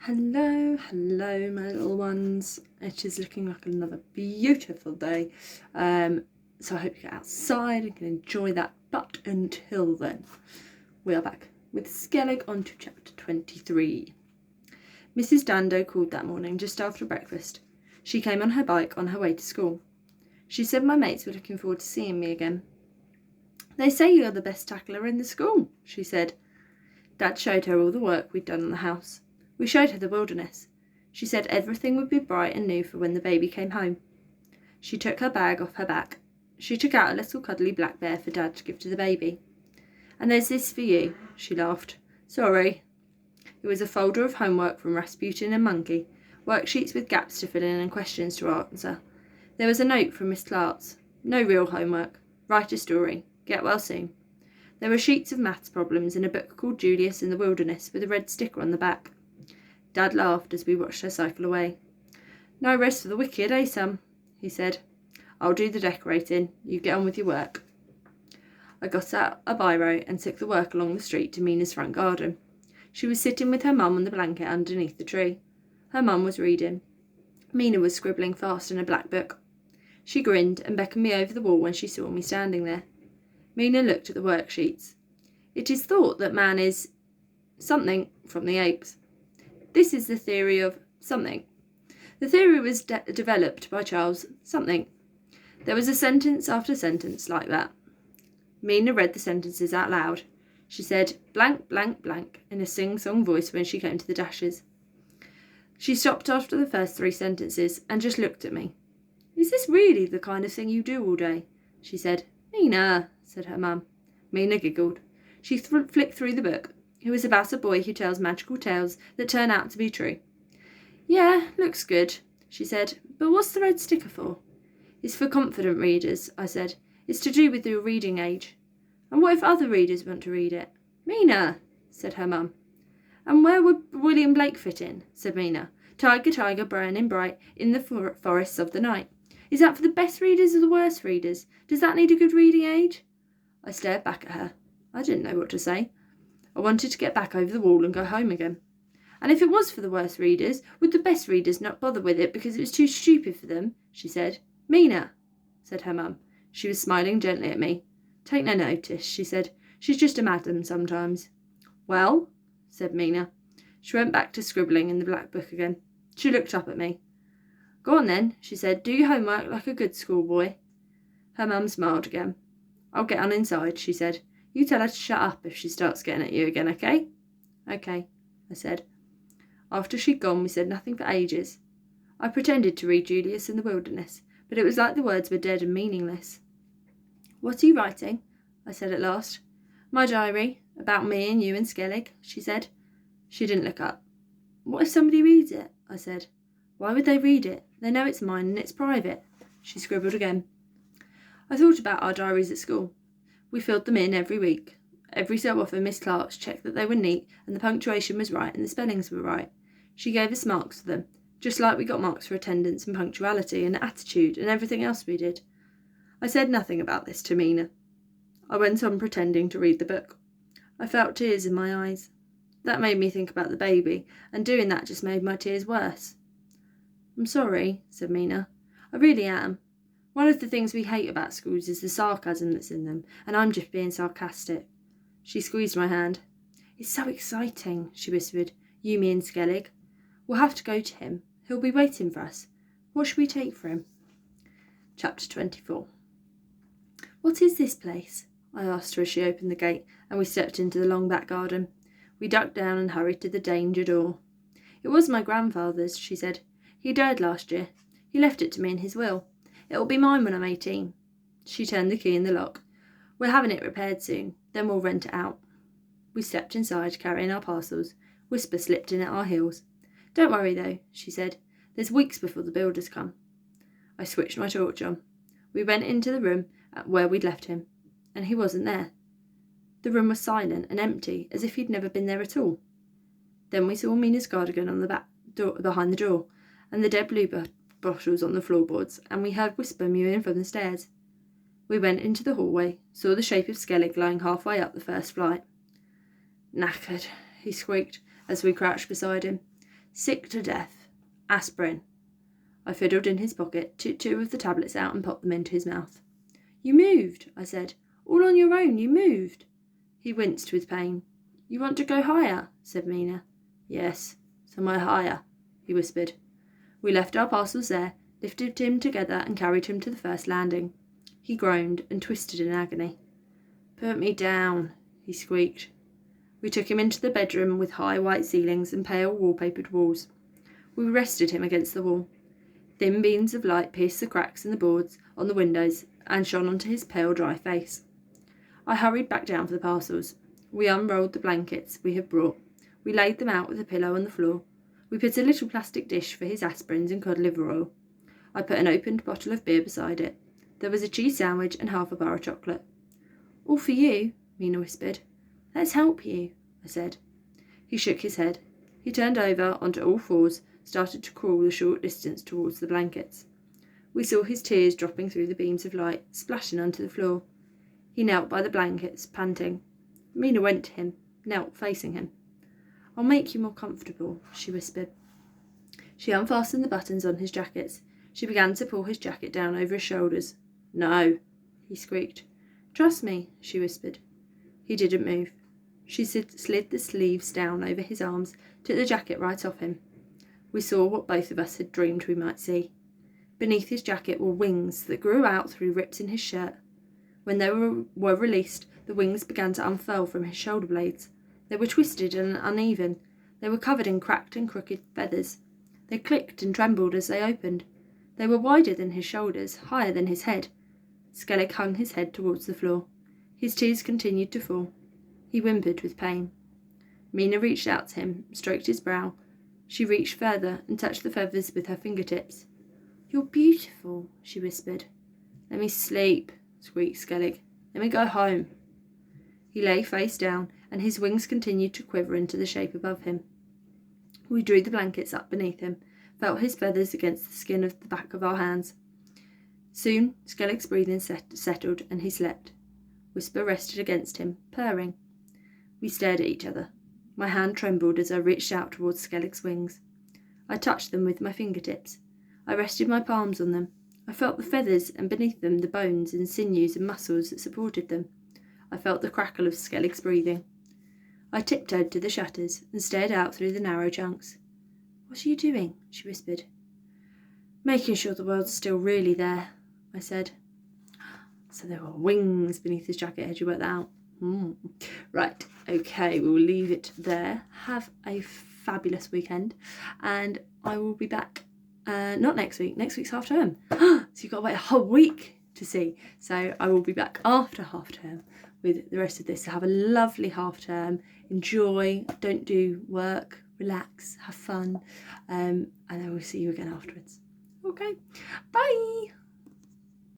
Hello, my little ones. It is looking like another beautiful day. So I hope you get outside and can enjoy that. But until then, we are back with Skellig on to chapter 23. Mrs. Dando called that morning just after breakfast. She came on her bike on her way to school. She said my mates were looking forward to seeing me again. They say you're the best tackler in the school, she said. Dad showed her all the work we'd done on the house. We showed her the wilderness. She said everything would be bright and new for when the baby came home. She took her bag off her back. She took out a little cuddly black bear for Dad to give to the baby. And there's this for you, she laughed. Sorry. It was a folder of homework from Rasputin and Monkey, worksheets with gaps to fill in and questions to answer. There was a note from Miss Clark's. No real homework. Write a story. Get well soon. There were sheets of maths problems in a book called Julius in the Wilderness with a red sticker on the back. Dad laughed as we watched her cycle away. No rest for the wicked, eh, Sam? He said. I'll do the decorating. You get on with your work. I got out a biro and took the work along the street to Mina's front garden. She was sitting with her mum on the blanket underneath the tree. Her mum was reading. Mina was scribbling fast in a black book. She grinned and beckoned me over the wall when she saw me standing there. Mina looked at the worksheets. It is thought that man is something from the apes. This is the theory of something. The theory was developed by Charles something. There was a sentence after sentence like that. Mina read the sentences out loud. She said blank, blank, blank in a sing-song voice when she came to the dashes. She stopped after the first 3 sentences and just looked at me. Is this really the kind of thing you do all day? She said. Mina, said her mum. Mina giggled. She flicked through the book. It was about a boy who tells magical tales that turn out to be true. Yeah, looks good, she said, but what's the red sticker for? It's for confident readers, I said. It's to do with your reading age. And what if other readers want to read it? Mina, said her mum. And where would William Blake fit in? Said Mina. Tiger, tiger, burning bright in the forests of the night. Is that for the best readers or the worst readers? Does that need a good reading age? I stared back at her. I didn't know what to say. I wanted to get back over the wall and go home again. And if it was for the worst readers, would the best readers not bother with it because it was too stupid for them? She said. Mina, said her mum. She was smiling gently at me. Take no notice, she said. She's just a madam sometimes. Well, said Mina. She went back to scribbling in the black book again. She looked up at me. Go on then, she said. Do your homework like a good schoolboy. Her mum smiled again. I'll get on inside, she said. You tell her to shut up if she starts getting at you again, okay? Okay, I said. After she'd gone, we said nothing for ages. I pretended to read Julius in the Wilderness, but it was like the words were dead and meaningless. What are you writing? I said at last. My diary, about me and you and Skellig, she said. She didn't look up. What if somebody reads it? I said. Why would they read it? They know it's mine and it's private. She scribbled again. I thought about our diaries at school. We filled them in every week. Every so often Miss Clark's checked that they were neat and the punctuation was right and the spellings were right. She gave us marks for them, just like we got marks for attendance and punctuality and attitude and everything else we did. I said nothing about this to Mina. I went on pretending to read the book. I felt tears in my eyes. That made me think about the baby, and doing that just made my tears worse. I'm sorry, said Mina. I really am. One of the things we hate about schools is the sarcasm that's in them, and I'm just being sarcastic. She squeezed my hand. It's so exciting, she whispered. You, me and Skellig. We'll have to go to him. He'll be waiting for us. What should we take for him? Chapter 24. What is this place? I asked her as she opened the gate, and we stepped into the long back garden. We ducked down and hurried to the danger door. It was my grandfather's, she said. He died last year. He left it to me in his will. It will be mine when I'm 18. She turned the key in the lock. We're having it repaired soon, then we'll rent it out. We stepped inside, carrying our parcels. Whisper slipped in at our heels. Don't worry, though, she said. There's weeks before the builders come. I switched my torch on. We went into the room where we'd left him, and he wasn't there. The room was silent and empty, as if he'd never been there at all. Then we saw Mina's cardigan on the back door, behind the door, and the dead blue bottles on the floorboards, and we heard Whisper mewing from the stairs. We went into the hallway, saw the shape of Skellig lying halfway up the first flight. Knackered, he squeaked as we crouched beside him. Sick to death. Aspirin. I fiddled in his pocket, took 2 of the tablets out and popped them into his mouth. You moved, I said. All on your own, you moved. He winced with pain. You want to go higher, said Mina. Yes, somewhere higher, he whispered. We left our parcels there, lifted him together and carried him to the first landing. He groaned and twisted in agony. Put me down, he squeaked. We took him into the bedroom with high white ceilings and pale wallpapered walls. We rested him against the wall. Thin beams of light pierced the cracks in the boards on the windows and shone onto his pale, dry face. I hurried back down for the parcels. We unrolled the blankets we had brought. We laid them out with a pillow on the floor. We put a little plastic dish for his aspirins and cod liver oil. I put an opened bottle of beer beside it. There was a cheese sandwich and half a bar of chocolate. All for you, Mina whispered. Let's help you, I said. He shook his head. He turned over onto all fours, started to crawl the short distance towards the blankets. We saw his tears dropping through the beams of light, splashing onto the floor. He knelt by the blankets, panting. Mina went to him, knelt facing him. I'll make you more comfortable, she whispered. She unfastened the buttons on his jackets. She began to pull his jacket down over his shoulders. No, he squeaked. Trust me, she whispered. He didn't move. She slid the sleeves down over his arms, took the jacket right off him. We saw what both of us had dreamed we might see. Beneath his jacket were wings that grew out through rips in his shirt. When they were released, the wings began to unfurl from his shoulder blades. They were twisted and uneven. They were covered in cracked and crooked feathers. They clicked and trembled as they opened. They were wider than his shoulders, higher than his head. Skellig hung his head towards the floor. His tears continued to fall. He whimpered with pain. Mina reached out to him, stroked his brow. She reached further and touched the feathers with her fingertips. You're beautiful, she whispered. Let me sleep, squeaked Skellig. Let me go home. He lay face down, and his wings continued to quiver into the shape above him. We drew the blankets up beneath him, felt his feathers against the skin of the back of our hands. Soon, Skellig's breathing settled, and he slept. Whisper rested against him, purring. We stared at each other. My hand trembled as I reached out towards Skellig's wings. I touched them with my fingertips. I rested my palms on them. I felt the feathers and beneath them the bones and sinews and muscles that supported them. I felt the crackle of Skellig's breathing. I tiptoed to the shutters and stared out through the narrow chunks. What are you doing? She whispered. Making sure the world's still really there, I said. So there were wings beneath his jacket. Had you worked that out? Right, okay, we'll leave it there. Have a fabulous weekend, and I will be back not next week. Next week's half term. So you've got to wait a whole week to see. So I will be back after half term with the rest of this. So have a lovely half term. Enjoy. Don't do work. Relax. Have fun. And I will see you again afterwards. Okay. Bye.